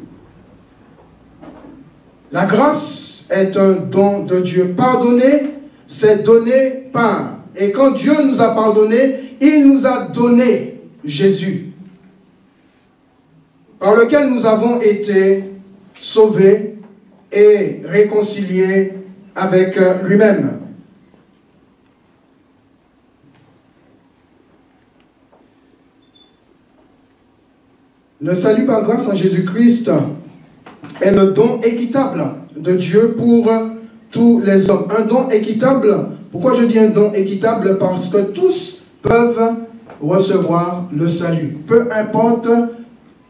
La grâce est un don de Dieu. Pardonner, c'est donner par. Et quand Dieu nous a pardonné, il nous a donné Jésus, par lequel nous avons été sauvés et réconciliés avec lui-même. Le salut par grâce en Jésus-Christ est le don équitable de Dieu pour tous les hommes. Un don équitable. Pourquoi je dis un don équitable? Parce que tous peuvent recevoir le salut. Peu importe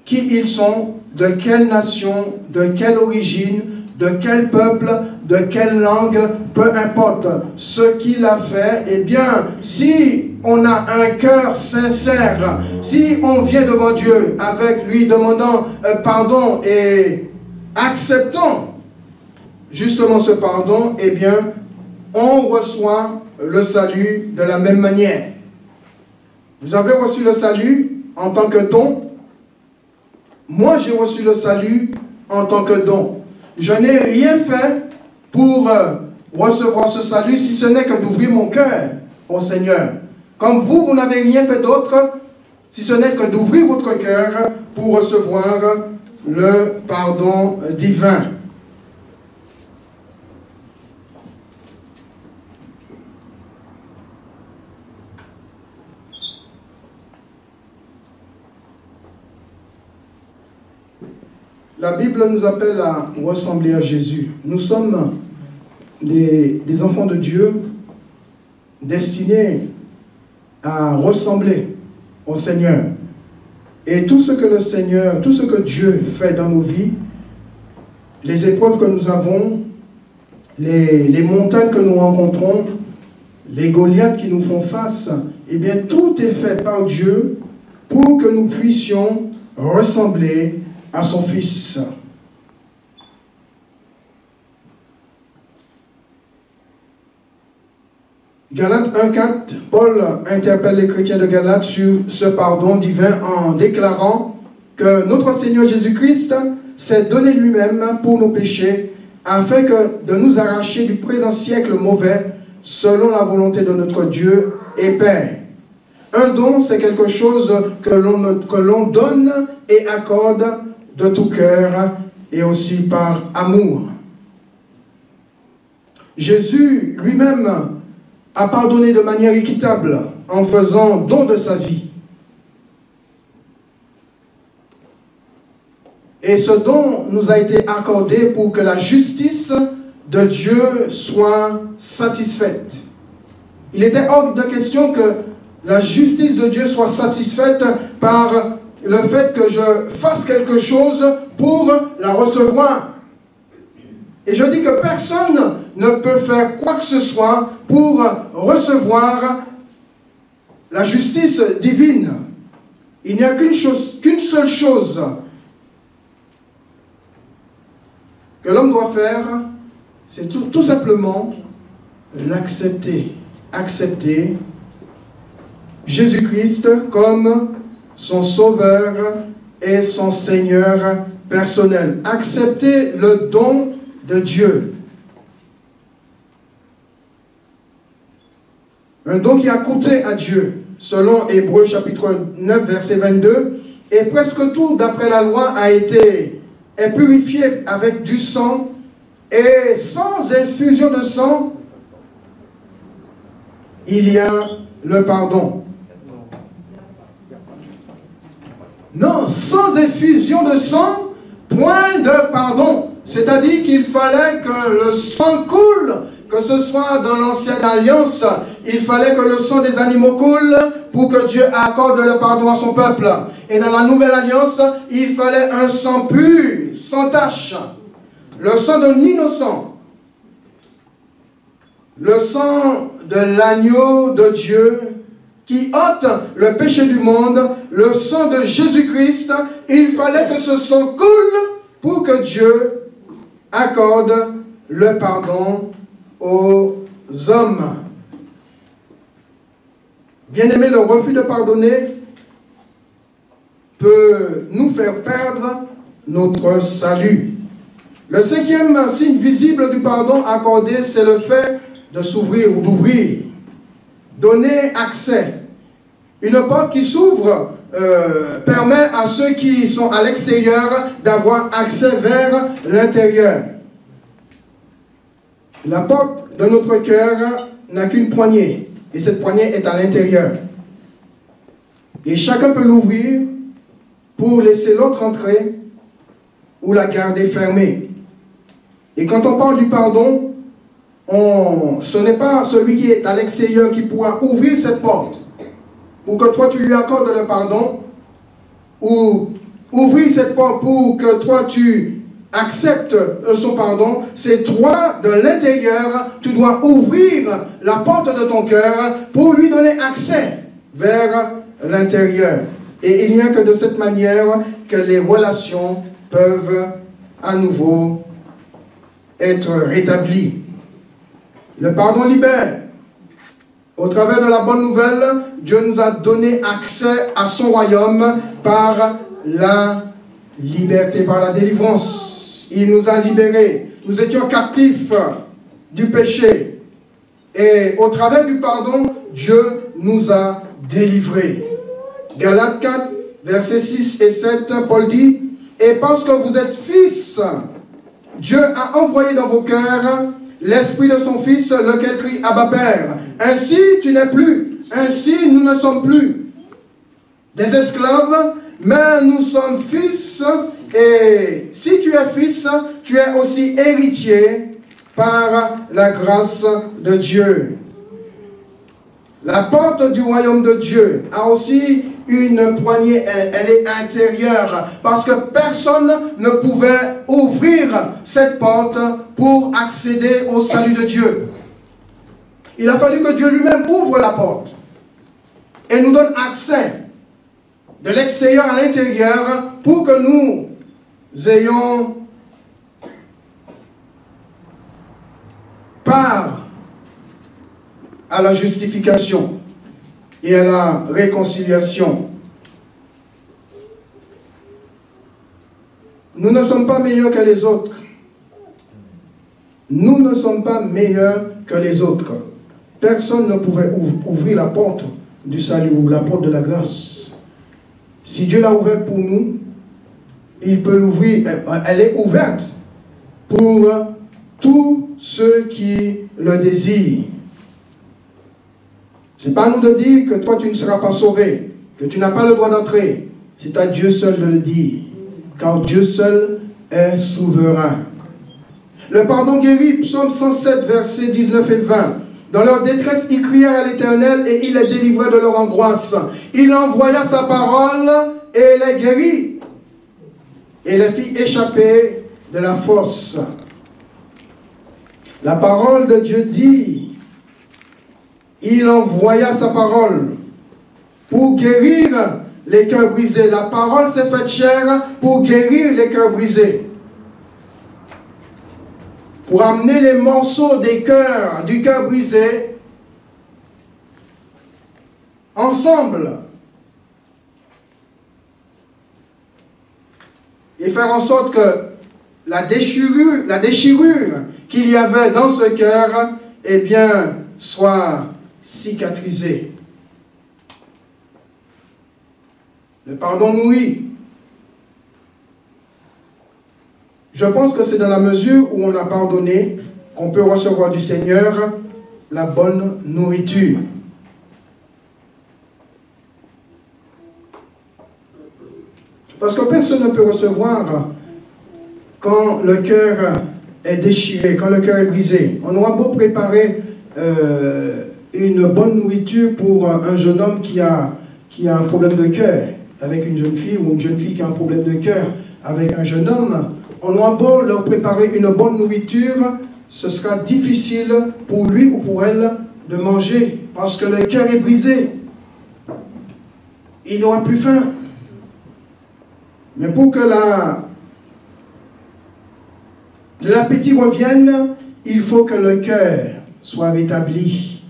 qui ils sont, de quelle nation, de quelle origine, de quel peuple, de quelle langue, peu importe ce qu'il a fait, eh bien, si on a un cœur sincère, si on vient devant Dieu avec lui demandant pardon et acceptant justement ce pardon, eh bien, on reçoit le salut de la même manière. Vous avez reçu le salut en tant que don. Moi, j'ai reçu le salut en tant que don. Je n'ai rien fait pour recevoir ce salut, si ce n'est que d'ouvrir mon cœur au Seigneur. Comme vous, vous n'avez rien fait d'autre, si ce n'est que d'ouvrir votre cœur pour recevoir le pardon divin. La Bible nous appelle à ressembler à Jésus. Nous sommes des enfants de Dieu destinés à ressembler au Seigneur. Et tout ce que le Seigneur, tout ce que Dieu fait dans nos vies, les épreuves que nous avons, les montagnes que nous rencontrons, les Goliaths qui nous font face, eh bien tout est fait par Dieu pour que nous puissions ressembler à son Fils. Galates 1,4, Paul interpelle les chrétiens de Galates sur ce pardon divin en déclarant que notre Seigneur Jésus-Christ s'est donné lui-même pour nos péchés afin de nous arracher du présent siècle mauvais selon la volonté de notre Dieu et Père. Un don, c'est quelque chose que l'on donne et accorde de tout cœur et aussi par amour. Jésus lui-même a pardonné de manière équitable en faisant don de sa vie. Et ce don nous a été accordé pour que la justice de Dieu soit satisfaite. Il était hors de question que la justice de Dieu soit satisfaite par le fait que je fasse quelque chose pour la recevoir. Et je dis que personne ne peut faire quoi que ce soit pour recevoir la justice divine. Il n'y a qu'une seule chose que l'homme doit faire, c'est tout simplement l'accepter. Accepter Jésus-Christ comme son Sauveur et son Seigneur personnel. Accepter le don de Dieu. Un don qui a coûté à Dieu, selon Hébreux chapitre 9, verset 22, et presque tout, d'après la loi, est purifié avec du sang, et sans effusion de sang, il y a le pardon. Non, sans effusion de sang, point de pardon. C'est-à-dire qu'il fallait que le sang coule, que ce soit dans l'ancienne alliance, il fallait que le sang des animaux coule pour que Dieu accorde le pardon à son peuple. Et dans la nouvelle alliance, il fallait un sang pur, sans tache, le sang d'un innocent, le sang de l'agneau de Dieu qui ôte le péché du monde, le sang de Jésus-Christ. Il fallait que ce sang coule pour que Dieu accorde le pardon aux hommes. Bien-aimé, le refus de pardonner peut nous faire perdre notre salut. Le cinquième signe visible du pardon accordé, c'est le fait de s'ouvrir ou d'ouvrir. Donner accès. Une porte qui s'ouvre permet à ceux qui sont à l'extérieur d'avoir accès vers l'intérieur. La porte de notre cœur n'a qu'une poignée, et cette poignée est à l'intérieur. Et chacun peut l'ouvrir pour laisser l'autre entrer ou la garder fermée. Et quand on parle du pardon, ce n'est pas celui qui est à l'extérieur qui pourra ouvrir cette porte pour que toi tu lui accordes le pardon, ou ouvrir cette porte pour que toi tu acceptes son pardon. C'est toi de l'intérieur, tu dois ouvrir la porte de ton cœur pour lui donner accès vers l'intérieur. Et il n'y a que de cette manière que les relations peuvent à nouveau être rétablies. Le pardon libère. Au travers de la bonne nouvelle, Dieu nous a donné accès à son royaume par la liberté, par la délivrance. Il nous a libérés. Nous étions captifs du péché. Et au travers du pardon, Dieu nous a délivrés. Galates 4, versets 6 et 7, Paul dit, « Et parce que vous êtes fils, Dieu a envoyé dans vos cœurs l'Esprit de son Fils, lequel crie « Abba Père ». Ainsi, tu n'es plus, ainsi nous ne sommes plus des esclaves, mais nous sommes fils, et si tu es fils, tu es aussi héritier par la grâce de Dieu. La porte du royaume de Dieu a aussi une poignée, elle est intérieure. Parce que personne ne pouvait ouvrir cette porte pour accéder au salut de Dieu. Il a fallu que Dieu lui-même ouvre la porte et nous donne accès de l'extérieur à l'intérieur pour que nous ayons part à la justification et à la réconciliation. Nous ne sommes pas meilleurs que les autres. Nous ne sommes pas meilleurs que les autres. Personne ne pouvait ouvrir la porte du salut ou la porte de la grâce. Si Dieu l'a ouverte pour nous, il peut l'ouvrir. Elle est ouverte pour tous ceux qui le désirent. Ce n'est pas à nous de dire que toi tu ne seras pas sauvé, que tu n'as pas le droit d'entrer. C'est à Dieu seul de le dire, car Dieu seul est souverain. Le pardon guérit, psaume 107, versets 19 et 20. Dans leur détresse, ils crièrent à l'Éternel et il les délivra de leur angoisse. Il envoya sa parole et les guérit et les fit échapper de la fosse. La parole de Dieu dit, il envoya sa parole pour guérir les cœurs brisés. La parole s'est faite chair pour guérir les cœurs brisés. Pour amener les morceaux des cœurs, du cœur brisé, ensemble. Et faire en sorte que la déchirure qu'il y avait dans ce cœur, eh bien, soit cicatrisée. Le pardon nourrit. Je pense que c'est dans la mesure où on a pardonné qu'on peut recevoir du Seigneur la bonne nourriture. Parce que personne ne peut recevoir quand le cœur est déchiré, quand le cœur est brisé. On aura beau préparer une bonne nourriture pour un jeune homme qui a un problème de cœur avec une jeune fille, ou une jeune fille qui a un problème de cœur avec un jeune homme. On aura beau leur préparer une bonne nourriture, ce sera difficile pour lui ou pour elle de manger, parce que le cœur est brisé. Il n'aura plus faim. Mais pour que l'appétit revienne, il faut que le cœur soit rétabli.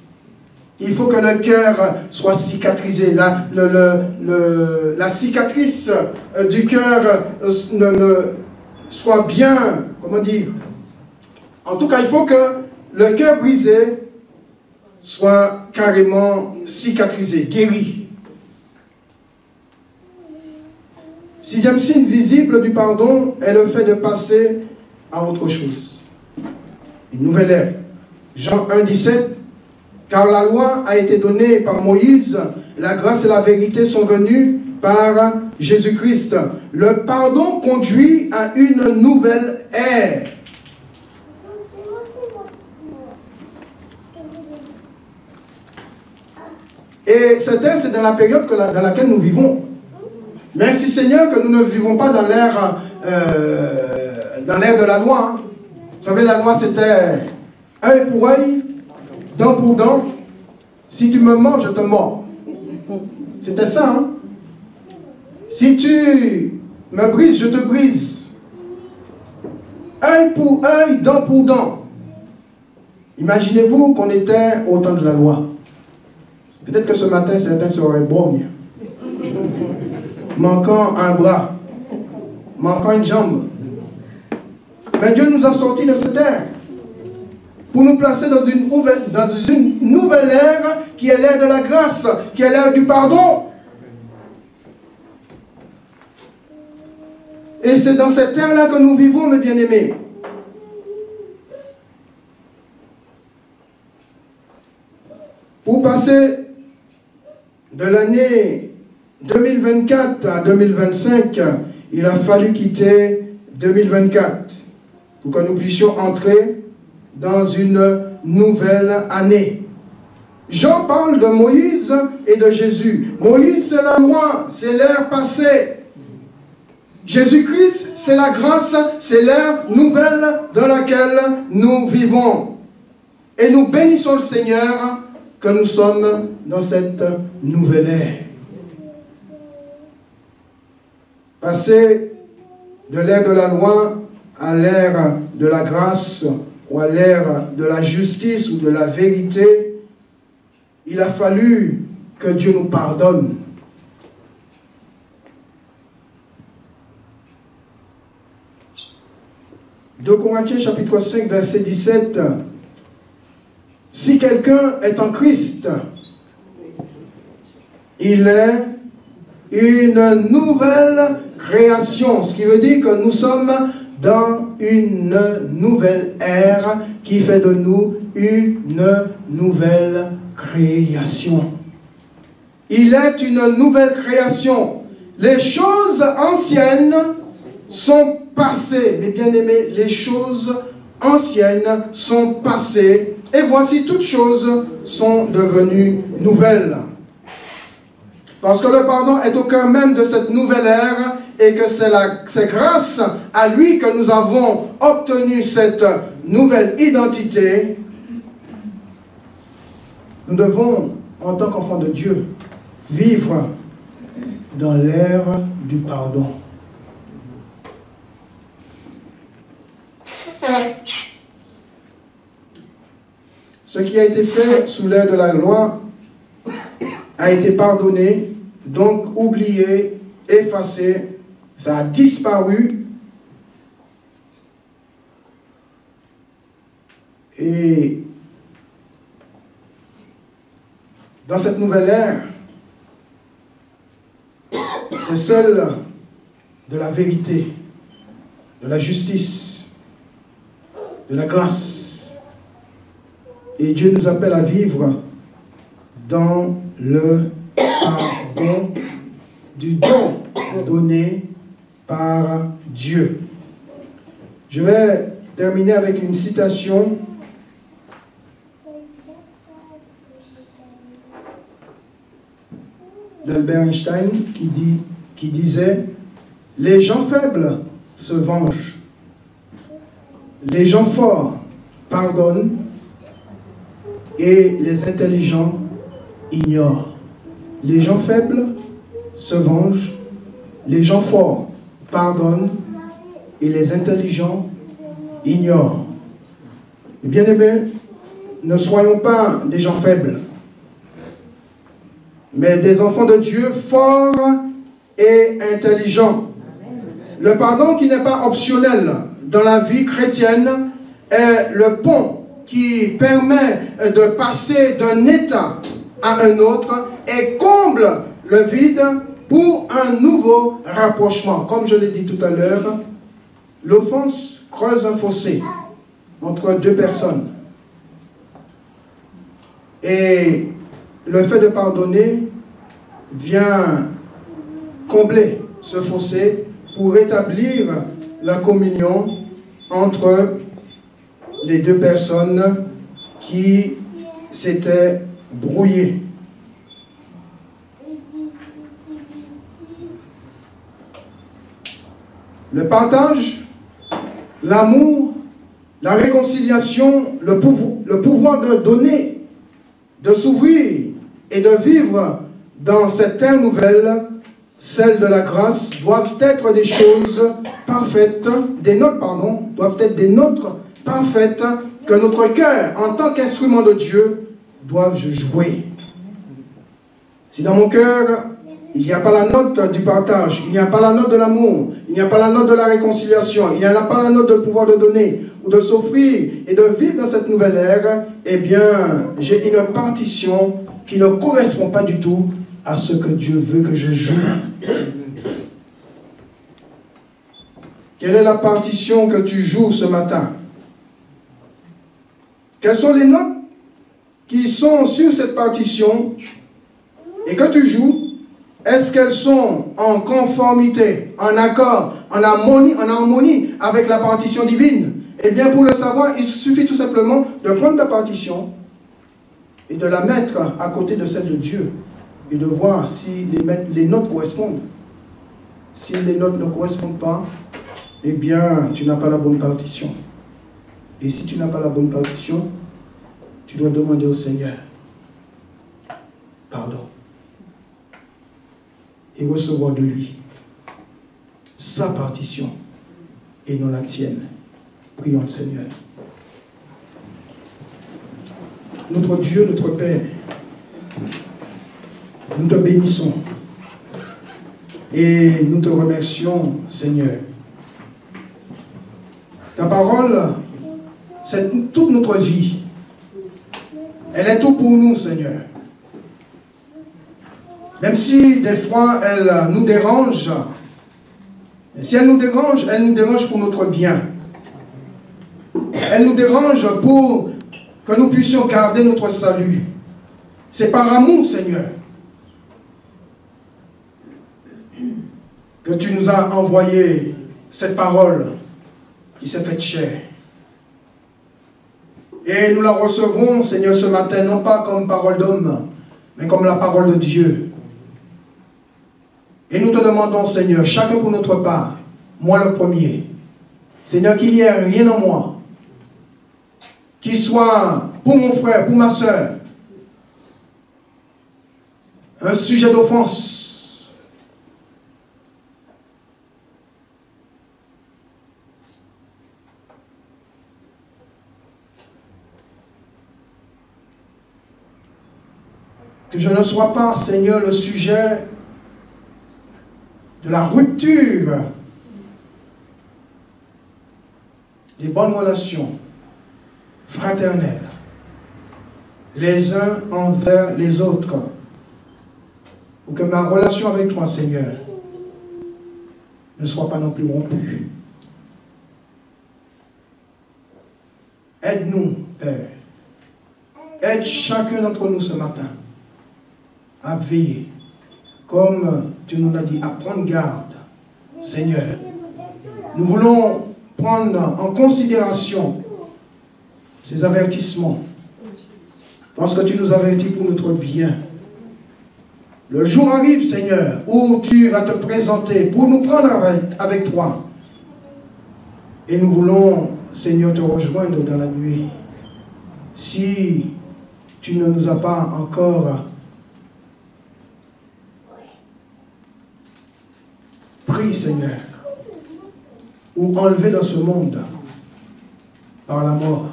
Il faut que le cœur soit cicatrisé. La cicatrice du cœur soit bien, comment dire, en tout cas, il faut que le cœur brisé soit carrément cicatrisé, guéri. Sixième signe visible du pardon est le fait de passer à autre chose. Une nouvelle ère. Jean 1, 17. Car la loi a été donnée par Moïse, la grâce et la vérité sont venues par Jésus-Christ. Le pardon conduit à une nouvelle ère. Et cette ère, c'est dans la période dans laquelle nous vivons. Merci Seigneur que nous ne vivons pas dans l'ère de la loi. Vous savez, la loi c'était œil pour œil, dent pour dent. Si tu me mords, je te mords. C'était ça, hein? Si tu me brises, je te brise. Œil pour œil, dent pour dent. Imaginez-vous qu'on était au temps de la loi. Peut-être que ce matin, certains seraient borgnes. Manquant un bras, manquant une jambe. Mais Dieu nous a sortis de cette ère pour nous placer dans une nouvelle ère qui est l'ère de la grâce, qui est l'ère du pardon. Et c'est dans cette ère-là que nous vivons, mes bien-aimés. Pour passer de l'année 2024 à 2025, il a fallu quitter 2024 pour que nous puissions entrer dans une nouvelle année. Jean parle de Moïse et de Jésus. Moïse, c'est la loi, c'est l'ère passée. Jésus-Christ, c'est la grâce, c'est l'ère nouvelle dans laquelle nous vivons. Et nous bénissons le Seigneur que nous sommes dans cette nouvelle ère. Passer de l'ère de la loi à l'ère de la grâce ou à l'ère de la justice ou de la vérité, il a fallu que Dieu nous pardonne. De Corinthiens chapitre 5 verset 17, si quelqu'un est en Christ, il est une nouvelle création, ce qui veut dire que nous sommes dans une nouvelle ère qui fait de nous une nouvelle création. Il est une nouvelle création. Les choses anciennes sont passées. Mes bien-aimés, les choses anciennes sont passées. Et voici, toutes choses sont devenues nouvelles. Parce que le pardon est au cœur même de cette nouvelle ère et que c'est grâce à lui que nous avons obtenu cette nouvelle identité. Nous devons, en tant qu'enfants de Dieu, vivre dans l'ère du pardon. Ce qui a été fait sous l'ère de la loi a été pardonné, donc oublié, effacé, ça a disparu. Et dans cette nouvelle ère, c'est celle de la vérité, de la justice, de la grâce. Et Dieu nous appelle à vivre dans le pardon du don donné par Dieu. Je vais terminer avec une citation d'Albert Einstein qui disait « Les gens faibles se vengent, les gens forts pardonnent et les intelligents ignorent. » Les gens faibles se vengent, les gens forts pardonnent et les intelligents ignorent. Bien-aimés, ne soyons pas des gens faibles, mais des enfants de Dieu forts et intelligents. Le pardon qui n'est pas optionnel dans la vie chrétienne est le pont qui permet de passer d'un état à un autre et comble le vide pour un nouveau rapprochement. Comme je l'ai dit tout à l'heure, l'offense creuse un fossé entre deux personnes. Et le fait de pardonner vient combler ce fossé pour rétablir la communion entre les deux personnes qui s'étaient brouillées. Le partage, l'amour, la réconciliation, le pouvoir de donner, de s'ouvrir et de vivre dans cette ère nouvelle, celle de la grâce, doivent être des choses parfaites, des nôtres, pardon, doivent être des nôtres parfaites que notre cœur, en tant qu'instrument de Dieu, doivent jouer. Si dans mon cœur, il n'y a pas la note du partage, il n'y a pas la note de l'amour, il n'y a pas la note de la réconciliation, il n'y a pas la note de pouvoir de donner ou de s'offrir et de vivre dans cette nouvelle ère, eh bien, j'ai une partition qui ne correspond pas du tout à ce que Dieu veut que je joue. Quelle est la partition que tu joues ce matin? Quelles sont les notes qui sont sur cette partition et que tu joues? Est-ce qu'elles sont en conformité, en accord, en harmonie avec la partition divine? Eh bien, pour le savoir, il suffit tout simplement de prendre ta partition et de la mettre à côté de celle de Dieu et de voir si les notes correspondent. Si les notes ne correspondent pas, eh bien, tu n'as pas la bonne partition. Et si tu n'as pas la bonne partition, tu dois demander au Seigneur pardon et recevoir de lui sa partition et non la tienne. Prions le Seigneur. Notre Dieu, notre Père, nous te bénissons et nous te remercions, Seigneur. Ta parole, c'est toute notre vie. Elle est tout pour nous, Seigneur. Même si des fois elle nous dérange, mais si elle nous dérange pour notre bien. Elle nous dérange pour que nous puissions garder notre salut. C'est par amour, Seigneur, que tu nous as envoyé cette parole qui s'est faite chair. Et nous la recevrons, Seigneur, ce matin, non pas comme parole d'homme, mais comme la parole de Dieu. Et nous te demandons, Seigneur, chacun pour notre part, moi le premier, Seigneur, qu'il n'y ait rien en moi qui soit, pour mon frère, pour ma soeur, un sujet d'offense. Que je ne sois pas, Seigneur, le sujet de la rupture des bonnes relations fraternelles les uns envers les autres, pour que ma relation avec toi, Seigneur, ne soit pas non plus rompue. Aide-nous, Père. Aide chacun d'entre nous ce matin à veiller, comme tu nous l'as dit, à prendre garde, Seigneur. Nous voulons prendre en considération ces avertissements, parce que tu nous avertis pour notre bien. Le jour arrive, Seigneur, où tu vas te présenter pour nous prendre avec toi. Et nous voulons, Seigneur, te rejoindre dans la nuit. Si tu ne nous as pas encore pris, Seigneur, ou enlevé dans ce monde par la mort.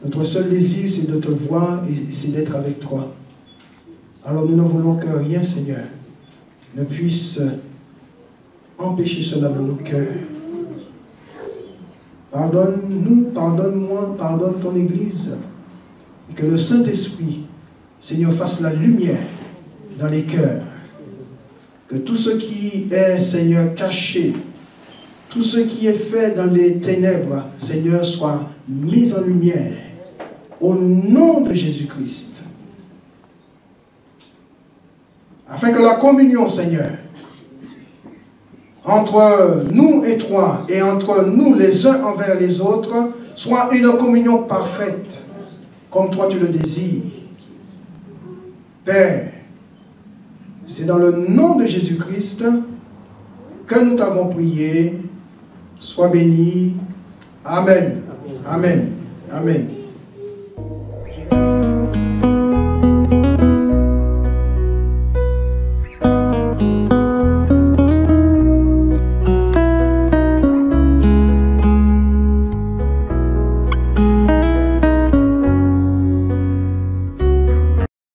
Notre seul désir, c'est de te voir et c'est d'être avec toi. Alors nous ne voulons que rien, Seigneur, ne puisse empêcher cela dans nos cœurs. Pardonne-nous, pardonne-moi, pardonne ton Église. Et que le Saint-Esprit, Seigneur, fasse la lumière dans les cœurs. Que tout ce qui est, Seigneur, caché, tout ce qui est fait dans les ténèbres, Seigneur, soit mis en lumière. Au nom de Jésus-Christ. Afin que la communion, Seigneur, entre nous et toi, et entre nous les uns envers les autres, soit une communion parfaite, comme toi tu le désires. Père, c'est dans le nom de Jésus-Christ que nous t'avons prié. Sois béni. Amen. Amen. Amen.